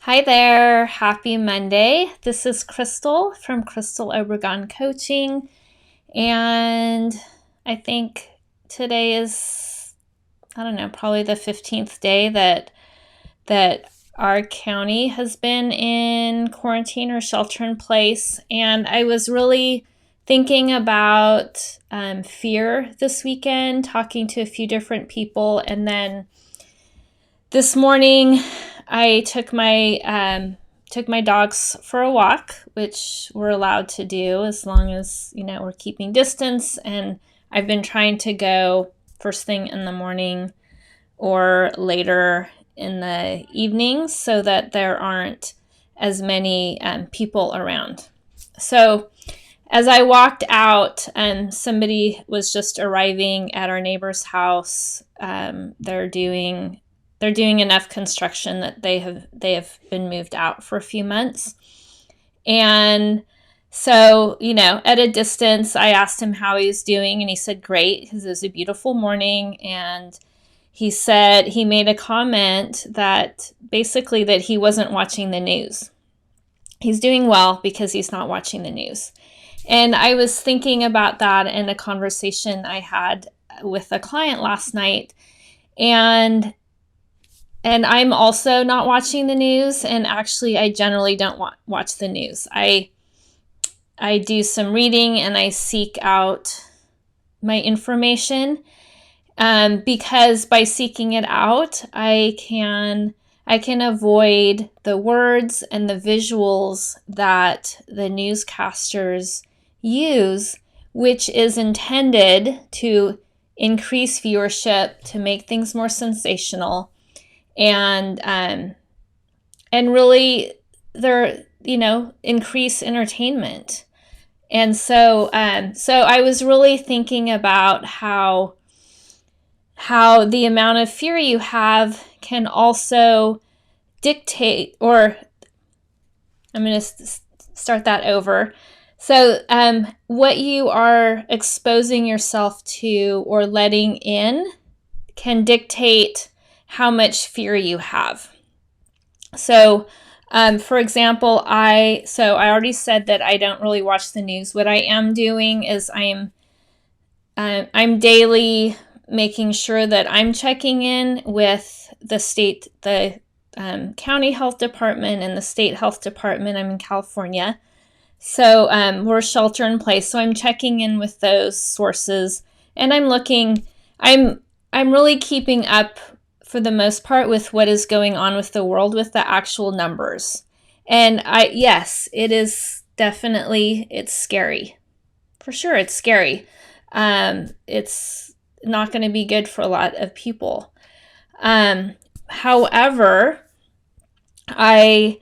Hi there. Happy Monday. This is Crystal from Crystal Obregon Coaching. And I think today is, I don't know, probably the 15th day that our county has been in quarantine or shelter in place. And I was really thinking about fear this weekend, talking to a few different people. And then this morning, I took my dogs for a walk, which we're allowed to do as long as we're keeping distance. And I've been trying to go first thing in the morning or later in the evening so that there aren't as many people around. So as I walked out, somebody was just arriving at our neighbor's house. They're doing enough construction that they have been moved out for a few months. And so, at a distance, I asked him how he was doing, and he said great, because it was a beautiful morning. And he said he made a comment that basically that he wasn't watching the news. He's doing well because he's not watching the news. And I was thinking about that in a conversation I had with a client last night. And I'm also not watching the news. And actually, I generally don't watch the news. I do some reading and I seek out my information because by seeking it out, I can avoid the words and the visuals that the newscasters use, which is intended to increase viewership, to make things more sensational. And really they're, increase entertainment. And so I was really thinking about how the amount of fear you have can also dictate, or I'm going to start that over. So what you are exposing yourself to or letting in can dictate how much fear you have. So, for example, I already said that I don't really watch the news. What I am doing is I'm daily making sure that I'm checking in with the county health department and the state health department. I'm in California. So we're shelter in place. So I'm checking in with those sources, and I'm really keeping up for the most part with what is going on with the world, with the actual numbers. And yes, it is definitely, it's scary. For sure, it's scary. It's not going to be good for a lot of people. However, I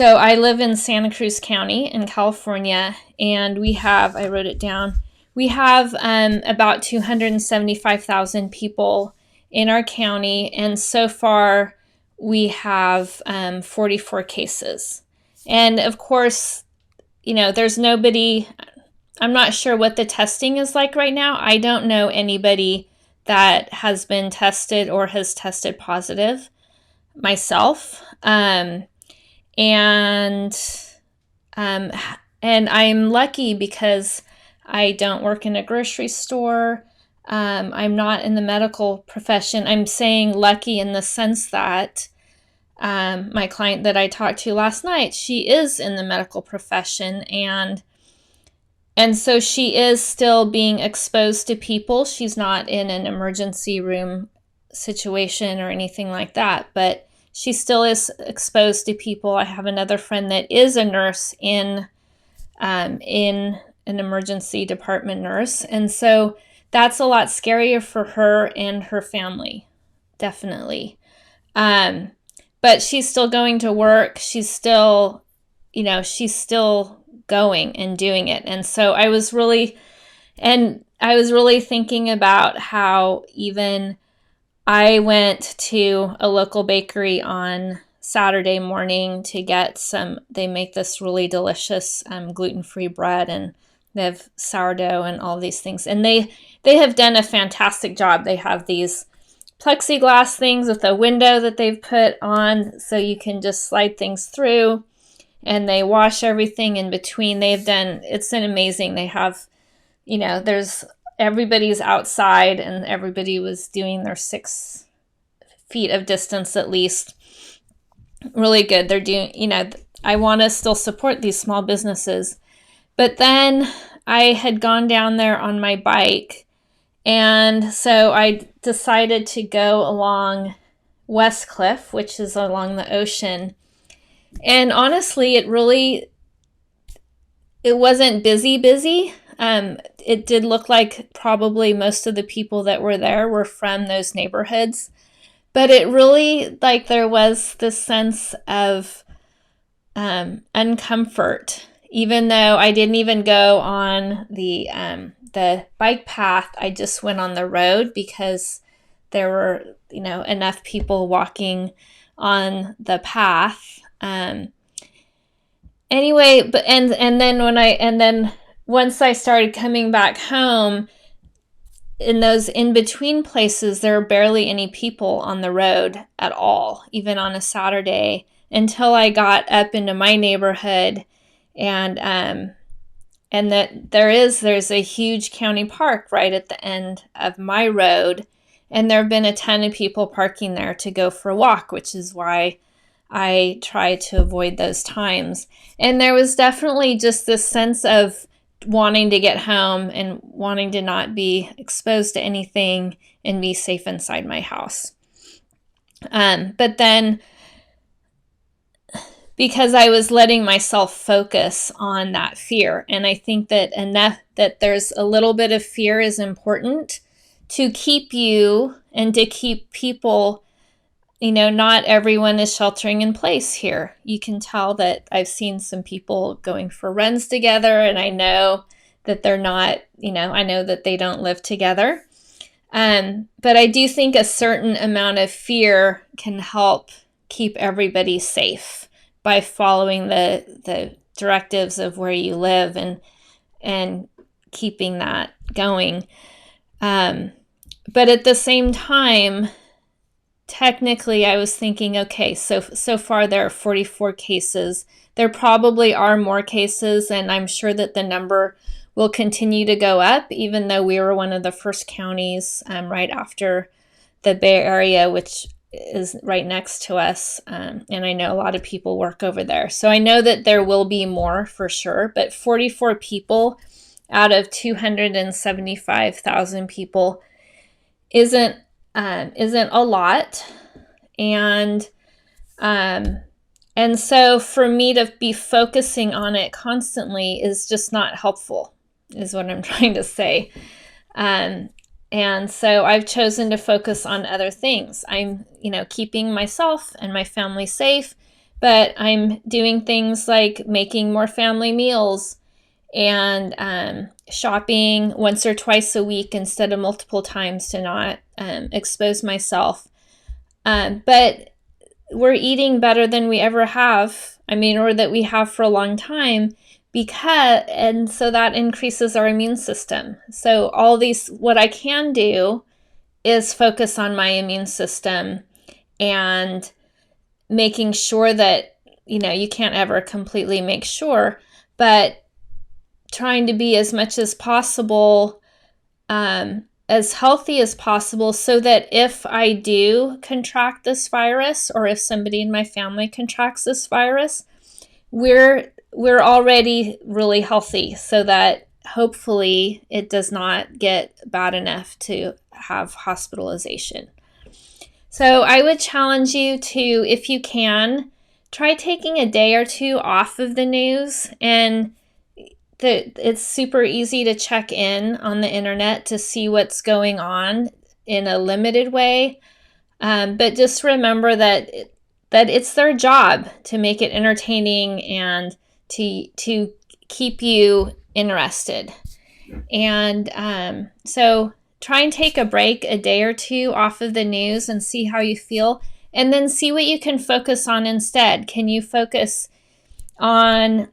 live in Santa Cruz County in California, and I wrote it down, we have about 275,000 people in our county, and so far we have 44 cases. And of course, there's nobody, I'm not sure what the testing is like right now. I don't know anybody that has been tested or has tested positive myself. And I'm lucky because I don't work in a grocery store. I'm not in the medical profession. I'm saying lucky in the sense that my client that I talked to last night, she is in the medical profession, and so she is still being exposed to people. She's not in an emergency room situation or anything like that, but she still is exposed to people. I have another friend that is a nurse in an emergency department nurse, and so that's a lot scarier for her and her family, definitely. But she's still going to work. She's still going and doing it. And so I was really thinking about how even I went to a local bakery on Saturday morning to get they make this really delicious gluten-free bread, and they have sourdough and all these things. And they have done a fantastic job. They have these plexiglass things with a window that they've put on so you can just slide things through, and they wash everything in between. It's an amazing. They have, there's everybody's outside, and everybody was doing their 6 feet of distance at least. Really good. They're doing, I want to still support these small businesses. But then I had gone down there on my bike, and so I decided to go along West Cliff, which is along the ocean. And honestly, it wasn't busy. It did look like probably most of the people that were there were from those neighborhoods. But it really, like, there was this sense of uncomfort. Even though I didn't even go on the bike path, I just went on the road because there were, enough people walking on the path. Anyway, but and then once I started coming back home, in those in-between places, there were barely any people on the road at all, even on a Saturday, until I got up into my neighborhood, and that there's a huge county park right at the end of my road, and there have been a ton of people parking there to go for a walk, which is why I try to avoid those times. And there was definitely just this sense of wanting to get home and wanting to not be exposed to anything and be safe inside my house. But then, because I was letting myself focus on that fear, and I think that there's a little bit of fear is important to keep you and to keep people. Not everyone is sheltering in place here. You can tell that I've seen some people going for runs together, and I know that they're not, I know that they don't live together. But I do think a certain amount of fear can help keep everybody safe by following the directives of where you live and keeping that going. But at the same time, technically, I was thinking, okay, so far there are 44 cases. There probably are more cases, and I'm sure that the number will continue to go up, even though we were one of the first counties right after the Bay Area, which is right next to us. And I know a lot of people work over there. So I know that there will be more for sure, but 44 people out of 275,000 people isn't a lot. And so for me to be focusing on it constantly is just not helpful, is what I'm trying to say. And so I've chosen to focus on other things. I'm, keeping myself and my family safe, but I'm doing things like making more family meals and shopping once or twice a week instead of multiple times to not expose myself. But we're eating better than we ever have, or that we have for a long time, and so that increases our immune system. So what I can do is focus on my immune system and making sure that, you can't ever completely make sure, but trying to be as much as possible, as healthy as possible, so that if I do contract this virus, or if somebody in my family contracts this virus, we're already really healthy, so that hopefully it does not get bad enough to have hospitalization. So I would challenge you to, if you can, try taking a day or two off of the news. And it's super easy to check in on the internet to see what's going on in a limited way. But just remember that it's their job to make it entertaining and to keep you interested. And so try and take a break, a day or two off of the news, and see how you feel, and then see what you can focus on instead. Can you focus on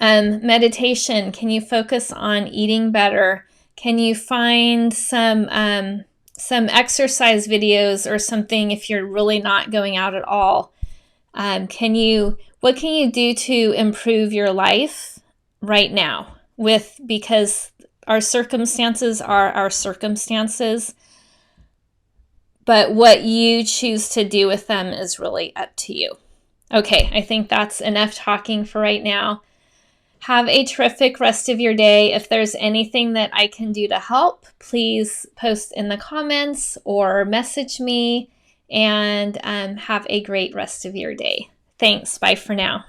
meditation? Can you focus on eating better? Can you find some some exercise videos or something if you're really not going out at all. What can you do to improve your life right now? Because our circumstances are our circumstances, but what you choose to do with them is really up to you. Okay, I think that's enough talking for right now. Have a terrific rest of your day. If there's anything that I can do to help, please post in the comments or message me, and have a great rest of your day. Thanks. Bye for now.